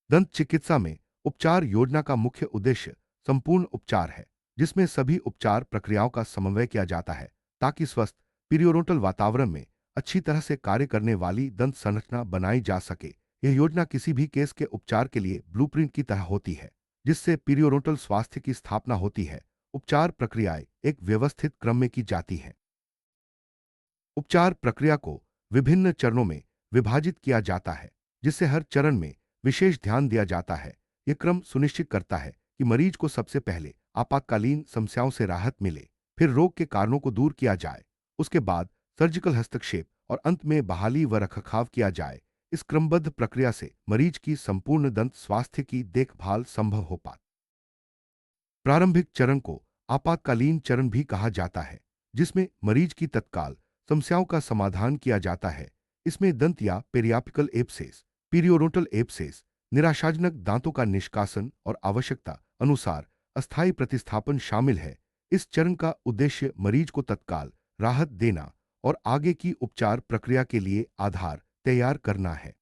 दंत चिकित्सा में उपचार योजना का मुख्य उद्देश्य संपूर्ण उपचार है, जिसमें सभी उपचार प्रक्रियाओं का समन्वय किया जाता है ताकि स्वस्थ पीरियोडोंटल वातावरण में अच्छी तरह से कार्य करने वाली दंत संरचना बनाई जा सके। यह योजना किसी भी केस के उपचार के लिए ब्लूप्रिंट की तरह होती है, जिससे पीरियोडोंटल स्वास्थ्य की स्थापना होती है। उपचार प्रक्रियाएं एक व्यवस्थित क्रम में की जाती हैं। उपचार प्रक्रिया को विभिन्न चरणों में विभाजित किया जाता है, जिससे हर चरण में विशेष ध्यान दिया जाता है। यह क्रम सुनिश्चित करता है कि मरीज को सबसे पहले आपातकालीन समस्याओं से राहत मिले, फिर रोग के कारणों को दूर किया जाए, उसके बाद सर्जिकल हस्तक्षेप और अंत में बहाली व रखरखाव किया जाए। इस क्रमबद्ध प्रक्रिया से मरीज की संपूर्ण दंत स्वास्थ्य की देखभाल संभव हो पाती। प्रारंभिक चरण को आपातकालीन चरण भी कहा जाता है, जिसमें मरीज की तत्काल समस्याओं का समाधान किया जाता है। इसमें दंत या पेरियापिकल एब्सेस, पीरियोडोंटल एब्सेस, निराशाजनक दांतों का निष्कासन और आवश्यकता अनुसार अस्थायी प्रतिस्थापन शामिल है। इस चरण का उद्देश्य मरीज को तत्काल राहत देना और आगे की उपचार प्रक्रिया के लिए आधार तैयार करना है।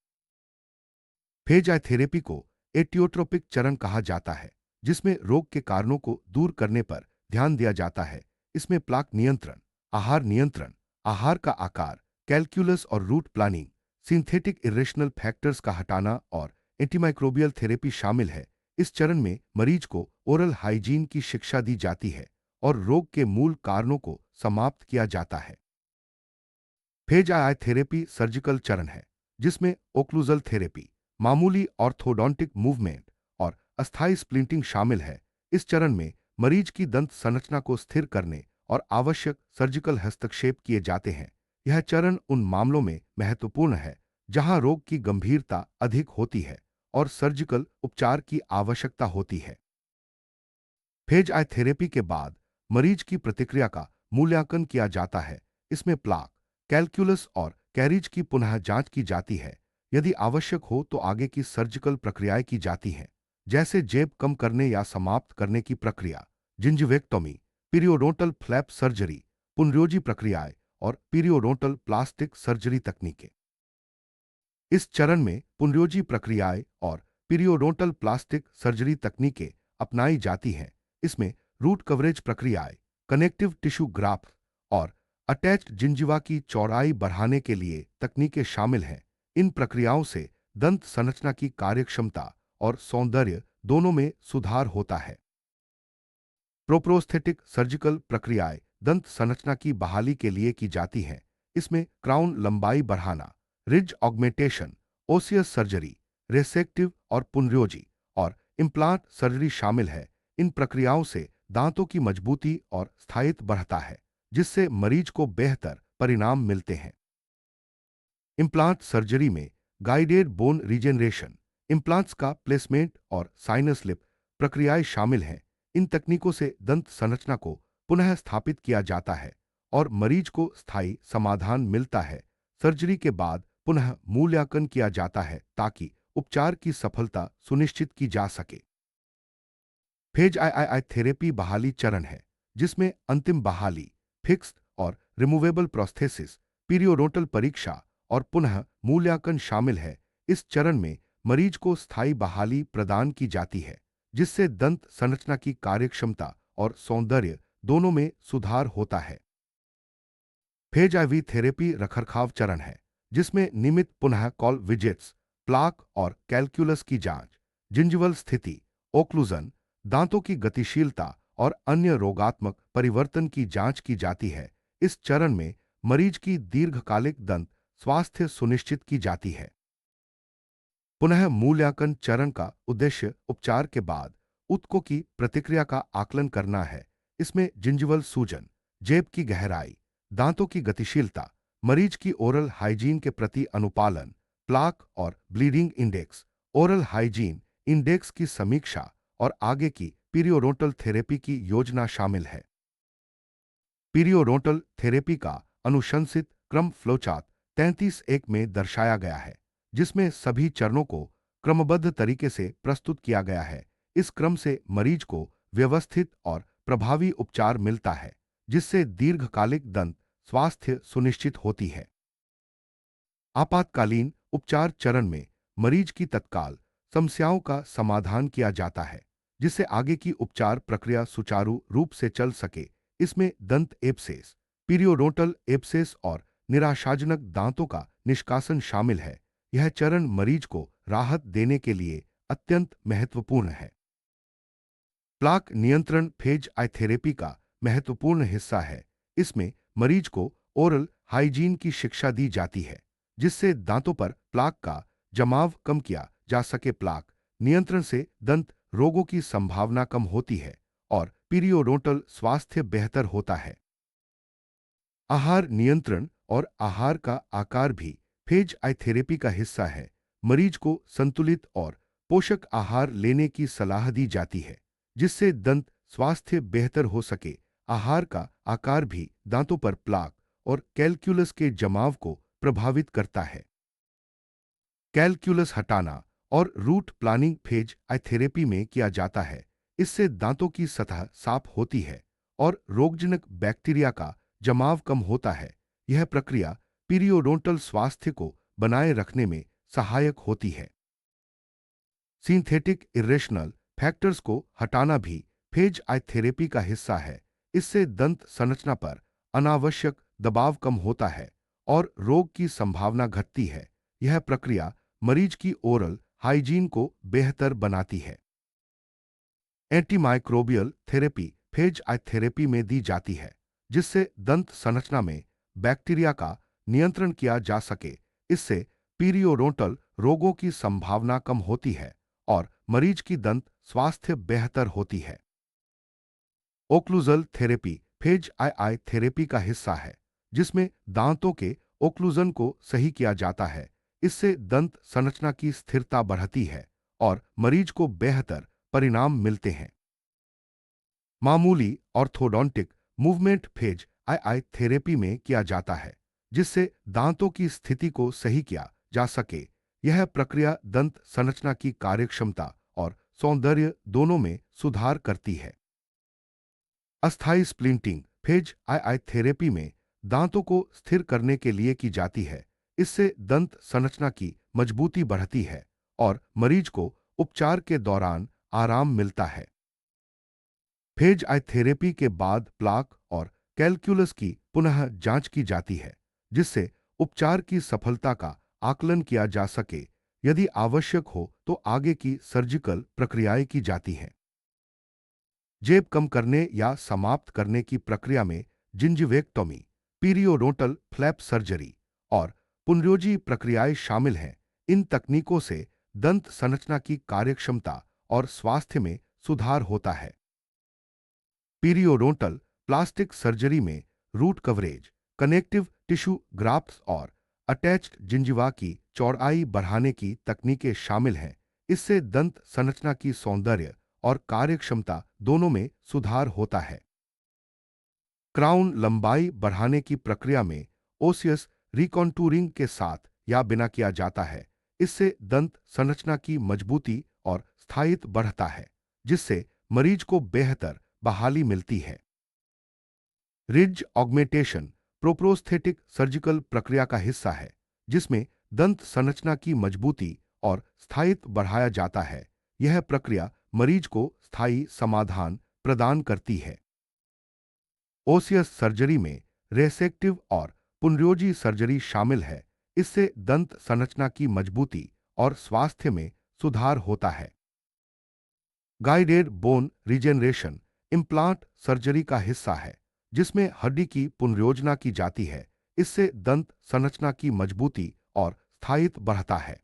फेज आई थेरेपी को एटियोट्रोपिक चरण कहा जाता है, जिसमें रोग के कारणों को दूर करने पर ध्यान दिया जाता है। इसमें प्लाक नियंत्रण, आहार का आकार, कैलकुलस और route planning, synthetic irrational factors का हटाना और एंटीमाइक्रोबियल थेरेपी शामिल है। इस चरण में मरीज को ओरल हाइजीन की शिक्षा दी जाती है और रोग के मूल कारणों को समाप्त किया जाता है। फेज आई थेरेपी सर्जिकल चरण है, जिसमें ओक्लूजल थेरेपी, मामूली ऑर्थोडोंटिक मूवमेंट और अस्थायी स्प्लिंटिंग शामिल है। इस चरण में मरीज की दंत संरचना को स्थिर करने और आवश्यक सर्जिकल हस्तक्षेप किए जाते हैं। यह चरण उन मामलों में महत्वपूर्ण है जहां रोग की गंभीरता अधिक होती है और सर्जिकल उपचार की आवश्यकता होती है। फेज आई थेरेपी के बाद मरीज की प्रतिक्रिया का मूल्यांकन किया जाता है। इसमें प्लाक, कैलकुलस और कैरिज की पुनः जांच की जाती है। यदि आवश्यक हो तो आगे की सर्जिकल प्रक्रियाएं की जाती हैं, जैसे जेब कम करने या समाप्त करने की प्रक्रिया, जिंजिवेक्टोमी, पीरियोडोंटल फ्लैप सर्जरी, पुनर्योजी प्रक्रियाएं और पीरियोडोंटल प्लास्टिक सर्जरी तकनीकें। इस चरण में पुनर्योजी प्रक्रियाएं और पीरियोडोंटल प्लास्टिक सर्जरी तकनीकें अपनाई जाती हैं। इसमें रूट कवरेज प्रक्रियाएं, कनेक्टिव टिश्यू ग्राफ्ट और अटैच्ड जिंजिवा की चौड़ाई बढ़ाने के लिए तकनीकें शामिल हैं। इन प्रक्रियाओं से दंत संरचना की कार्यक्षमता और सौंदर्य दोनों में सुधार होता है। प्रोप्रोस्थेटिक सर्जिकल प्रक्रियाएं दंत संरचना की बहाली के लिए की जाती हैं। इसमें क्राउन लंबाई बढ़ाना, रिज ऑगमेंटेशन, ओसियस सर्जरी, रेसेक्टिव और पुनर्योजी और इम्प्लांट सर्जरी शामिल है। इन प्रक्रियाओं से दांतों की मजबूती और स्थायित्व बढ़ता है, जिससे मरीज को बेहतर परिणाम मिलते हैं। इम्प्लांट सर्जरी में गाइडेड बोन रीजेनरेशन, इम्प्लांट्स का प्लेसमेंट और साइनस लिप प्रक्रियाएं शामिल हैं। इन तकनीकों से दंत संरचना को पुनः स्थापित किया जाता है और मरीज को स्थायी समाधान मिलता है। सर्जरी के बाद पुनः मूल्यांकन किया जाता है ताकि उपचार की सफलता सुनिश्चित की जा सके। फेज आई थेरेपी बहाली चरण है, जिसमें अंतिम बहाली, फिक्स्ड और रिमूवेबल प्रोस्थेसिस, पीरियोडोंटल परीक्षा और पुनः मूल्यांकन शामिल है। इस चरण में मरीज को स्थायी बहाली प्रदान की जाती है, जिससे दंत संरचना की कार्यक्षमता और सौंदर्य दोनों में सुधार होता है। फेज आईवी थेरेपी रखरखाव चरण है, जिसमें नियमित पुनः कॉल विजिट्स, प्लाक और कैलकुलस की जांच, जिंजिवल स्थिति, ओक्लूजन, दांतों की गतिशीलता और अन्य रोगात्मक परिवर्तन की जांच की जाती है। इस चरण में मरीज की दीर्घकालिक दंत स्वास्थ्य सुनिश्चित की जाती है। पुनः मूल्यांकन चरण का उद्देश्य उपचार के बाद ऊतकों की प्रतिक्रिया का आकलन करना है। इसमें जिंजिवल सूजन, जेब की गहराई, दांतों की गतिशीलता, मरीज की ओरल हाइजीन के प्रति अनुपालन, प्लाक और bleeding index, oral hygiene index की समीक्षा और आगे की पीरियोडोंटल थेरेपी की योजना शामिल है। पीरियोडोंटल थेरेपी का अनुशंसित क्रम फ्लोचार्ट 33-1 में दर्शाया गया है, जिसमें सभी चरणों को क्रमबद्ध तरीके से प्रस्तुत किया गया है। इस क्रम से मरीज को व्यवस्थित और प्रभावी उपचार मिलता है, जिससे दीर्घकालिक दंत स्वास्थ्य सुनिश्चित होती है। आपातकालीन उपचार चरण में मरीज की तत्काल समस्याओं का समाधान किया जाता है, जिससे आगे की उपचार प्रक्रिया सुचारू रूप से चल सके। इसमें दंत एब्सेस, पीरियोडोंटल एब्सेस और निराशाजनक दांतों का निष्कासन शामिल है। यह चरण मरीज को राहत देने के लिए अत्यंत महत्वपूर्ण है। प्लाक नियंत्रण फेज आई थेरेपी का महत्वपूर्ण हिस्सा है। इसमें मरीज को ओरल हाइजीन की शिक्षा दी जाती है, जिससे दांतों पर प्लाक का जमाव कम किया जा सके। प्लाक नियंत्रण से दंत रोगों की संभावना कम होती है और पीरियोडोंटल स्वास्थ्य बेहतर होता है। आहार नियंत्रण और आहार का आकार भी फेज आई थेरेपी का हिस्सा है। मरीज को संतुलित और पोषक आहार लेने की सलाह दी जाती है, जिससे दंत स्वास्थ्य बेहतर हो सके। आहार का आकार भी दांतों पर प्लाक और कैलक्यूलस के जमाव को प्रभावित करता है। कैलक्यूलस हटाना और route planning phase I therapy में किया जाता है। इससे दांतों की सतह साफ होती है और रोगजनक बैक्टीरिया का जमाव कम होता है। यह प्रक्रिया पीरियोडोंटल स्वास्थ्य को बनाए रखने में सहायक होती है। सिंथेटिक इरेशनल फैक्टर्स को हटाना भी फेज आई थेरेपी का हिस्सा है। इससे दंत संरचना पर अनावश्यक दबाव कम होता है और रोग की संभावना घटती है। यह प्रक्रिया मरीज की ओरल हाइजीन को बेहतर बनाती है। Antimicrobial therapy phase I therapy में दी जाती है, जिससे दंत संरचना में बैक्टीरिया का नियंत्रण किया जा सके। इससे पीरियोडोंटल रोगों की संभावना कम होती है और मरीज की दंत स्वास्थ्य बेहतर होती है। Occlusal therapy phase I I therapy का हिस्सा है, जिसमें दांतों के ओक्लूजन को सही किया जाता है। इससे दंत संरचना की स्थिरता बढ़ती है और मरीज को बेहतर परिणाम मिलते हैं। मामूली orthodontic movement phase I I therapy में किया जाता है, जिससे दांतों की स्थिति को सही किया जा सके। यह प्रक्रिया दंत संरचना की कार्यक्षमता और सौंदर्य दोनों में सुधार करती है। अस्थायी splinting phase I I therapy में दांतों को स्थिर करने के लिए की जाती है। इससे दंत संरचना की मजबूती बढ़ती है और मरीज को उपचार के दौरान आराम मिलता है। फेज आई थेरेपी के बाद प्लाक और कैलक्यूलस की पुनः जांच की जाती है, जिससे उपचार की सफलता का आकलन किया जा सके। यदि आवश्यक हो तो आगे की सर्जिकल प्रक्रियाएं की जाती हैं। जेब कम करने या समाप्त करने की प्रक्रिया में जिंजिवेक्टोमी, पीरियोडोंटल फ्लैप सर्जरी और पुनर्योजी प्रक्रियाएं शामिल हैं। इन तकनीकों से दंत संरचना की कार्यक्षमता और स्वास्थ्य में सुधार होता है। पीरियोडोंटल प्लास्टिक सर्जरी में root coverage, connective tissue grafts और अटैच्ड जिंजिवा की चौड़ाई बढ़ाने की तकनीकें शामिल हैं। इससे दंत संरचना की सौंदर्य और कार्यक्षमता दोनों में सुधार होता है। क्राउन लंबाई बढ़ाने की प्रक्रिया में ओसियस रिकॉन्टूरिंग के साथ या बिना किया जाता है। इससे दंत संरचना की मजबूती और स्थायित्व बढ़ता है, जिससे मरीज को बेहतर बहाली मिलती है। रिज ऑगमेंटेशन प्रोप्रोस्थेटिक सर्जिकल प्रक्रिया का हिस्सा है, जिसमें दंत संरचना की मजबूती और स्थायित्व बढ़ाया जाता है। यह प्रक्रिया मरीज को स्थायी समाधान प्रदान करती है। ओसियस सर्जरी में रेसेक्टिव और पुनर्योजी सर्जरी शामिल है। इससे दंत संरचना की मजबूती और स्वास्थ्य में सुधार होता है। Guided bone regeneration implant surgery का हिस्सा है, जिसमें हड्डी की पुनर्योजना की जाती है। इससे दंत संरचना की मजबूती और स्थायित्व बढ़ता है।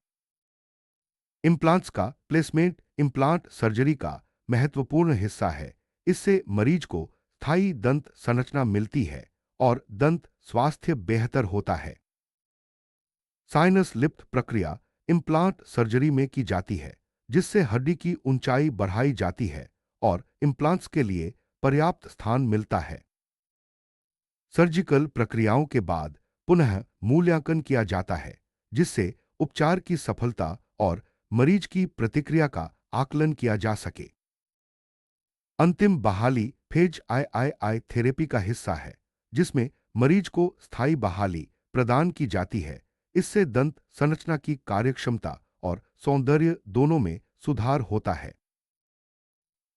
इम्प्लांट्स का प्लेसमेंट इम्प्लांट सर्जरी का महत्वपूर्ण हिस्सा है। इससे मरीज को स्थायी दंत संरचना मिलती है और दंत स्वास्थ्य बेहतर होता है। साइनस लिफ्ट प्रक्रिया इम्प्लांट सर्जरी में की जाती है, जिससे हड्डी की ऊंचाई बढ़ाई जाती है और इम्प्लांट्स के लिए पर्याप्त स्थान मिलता है। सर्जिकल प्रक्रियाओं के बाद पुनः मूल्यांकन किया जाता है, जिससे उपचार की सफलता और मरीज की प्रतिक्रिया का आकलन किया जा सके। अंतिम बहाली phase I I I therapy का हिस्सा है, जिसमें मरीज को स्थायी बहाली प्रदान की जाती है। इससे दंत संरचना की कार्यक्षमता और सौंदर्य दोनों में सुधार होता है।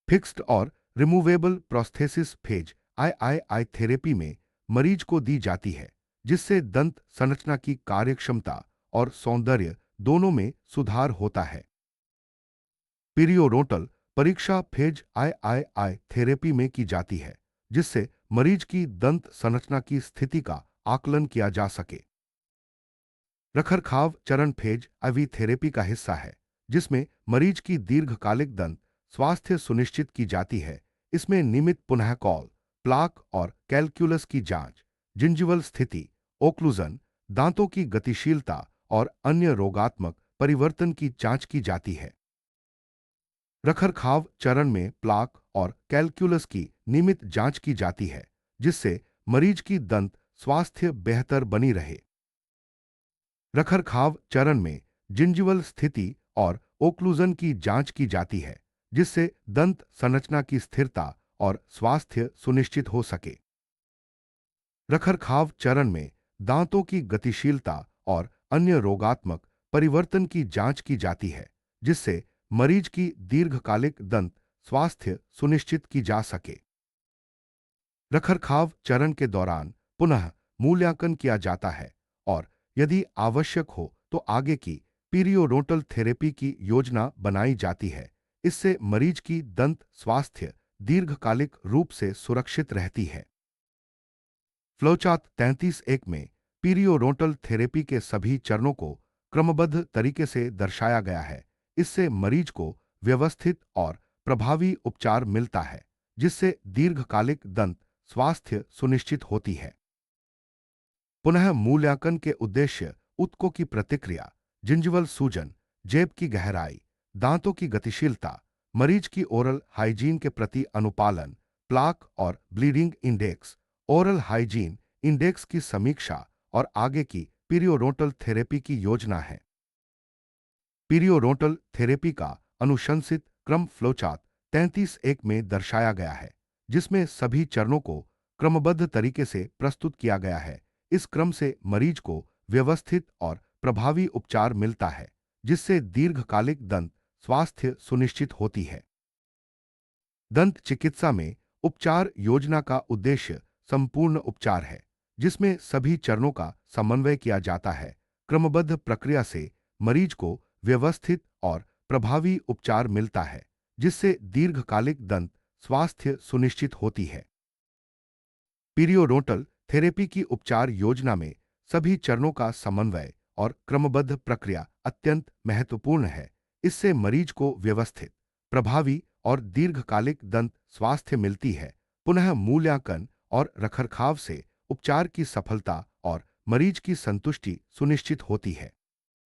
फिक्स्ड और removable prosthesis phase I therapy में मरीज को दी जाती है, जिससे दंत संरचना की कार्यक्षमता और सौंदर्य दोनों में सुधार होता है। पीरियोडोंटल परीक्षा फेज आई थेरेपी में की जाती है, जिससे मरीज की दंत संरचना की स्थिति का आकलन किया जा सके। रखरखाव चरण फेज आईवी थेरेपी का हिस्सा है, जिसमें मरीज की दीर्घकालिक दंत स्वास्थ्य सुनिश्चित की जाती है। इसमें नियमित पुनः कॉल, प्लाक और कैलकुलस की जांच, जिंजिवल स्थिति, ओक्लूजन, दांतों की गतिशीलता और अन्य रोगात्मक परिवर्तन की जांच की जाती है। रखरखाव चरण में प्लाक और कैलकुलस की नियमित जांच की जाती है, जिससे मरीज की दंत स्वास्थ्य बेहतर बनी रहे। रखरखाव चरण में जिंजिवल स्थिति और ओक्लूजन की जांच की जाती है, जिससे दंत संरचना की स्थिरता और स्वास्थ्य सुनिश्चित हो सके। रखरखाव चरण में दांतों की गतिशीलता और अन्य रोगात्मक परिवर्तन की जांच की जाती है, जिससे मरीज की दीर्घकालिक दंत स्वास्थ्य सुनिश्चित की जा सके। रखरखाव चरण के दौरान पुनः मूल्यांकन किया जाता है और यदि आवश्यक हो तो आगे की पीरियोडोंटल थेरेपी की योजना बनाई जाती है। इससे मरीज की दंत स्वास्थ्य दीर्घकालिक रूप से सुरक्षित रहती है। फ्लोचार्ट 33-1 में पीरियोडोंटल थेरेपी के सभी चरणों को क्रमबद्ध तरीके से दर्शाया गया है। इससे मरीज को व्यवस्थित और प्रभावी उपचार मिलता है, जिससे दीर्घकालिक दंत स्वास्थ्य सुनिश्चित होती है। पुनः मूल्यांकन के उद्देश्य ऊतकों की प्रतिक्रिया, जिंजिवल सूजन, जेब की गहराई, दांतों की गतिशीलता, मरीज की ओरल हाइजीन के प्रति अनुपालन, प्लाक और bleeding index, oral hygiene index की समीक्षा और आगे की पीरियोडोंटल थेरेपी की योजना है। पीरियोडोंटल थेरेपी का अनुशंसित क्रम फ्लोचार्ट 33-1 में दर्शाया गया है, जिसमें सभी चरणों को क्रमबद्ध तरीके से प्रस्तुत किया गया है। इस क्रम से मरीज को व्यवस्थित और प्रभावी उपचार मिलता है, जिससे दीर्घकालिक दंत स्वास्थ्य सुनिश्चित होती है। दंत चिकित्सा में उपचार योजना का उद्देश्य संपूर्ण उपचार है, जिसमें सभी चरणों का समन्वय किया जाता है। क्रमबद्ध प्रक्रिया से मरीज को व्यवस्थित और प्रभावी उपचार मिलता है, जिससे दीर्घकालिक दंत स्वास्थ्य सुनिश्चित होती है। पीरियोडोंटल थेरेपी की उपचार योजना में सभी चरणों का समन्वय और क्रमबद्ध प्रक्रिया अत्यंत महत्वपूर्ण है। इससे मरीज को व्यवस्थित, प्रभावी और दीर्घकालिक दंत स्वास्थ्य मिलती है। पुनः मूल्यांकन और रखरखाव से उपचार की सफलता और मरीज की संतुष्टि सुनिश्चित होती है।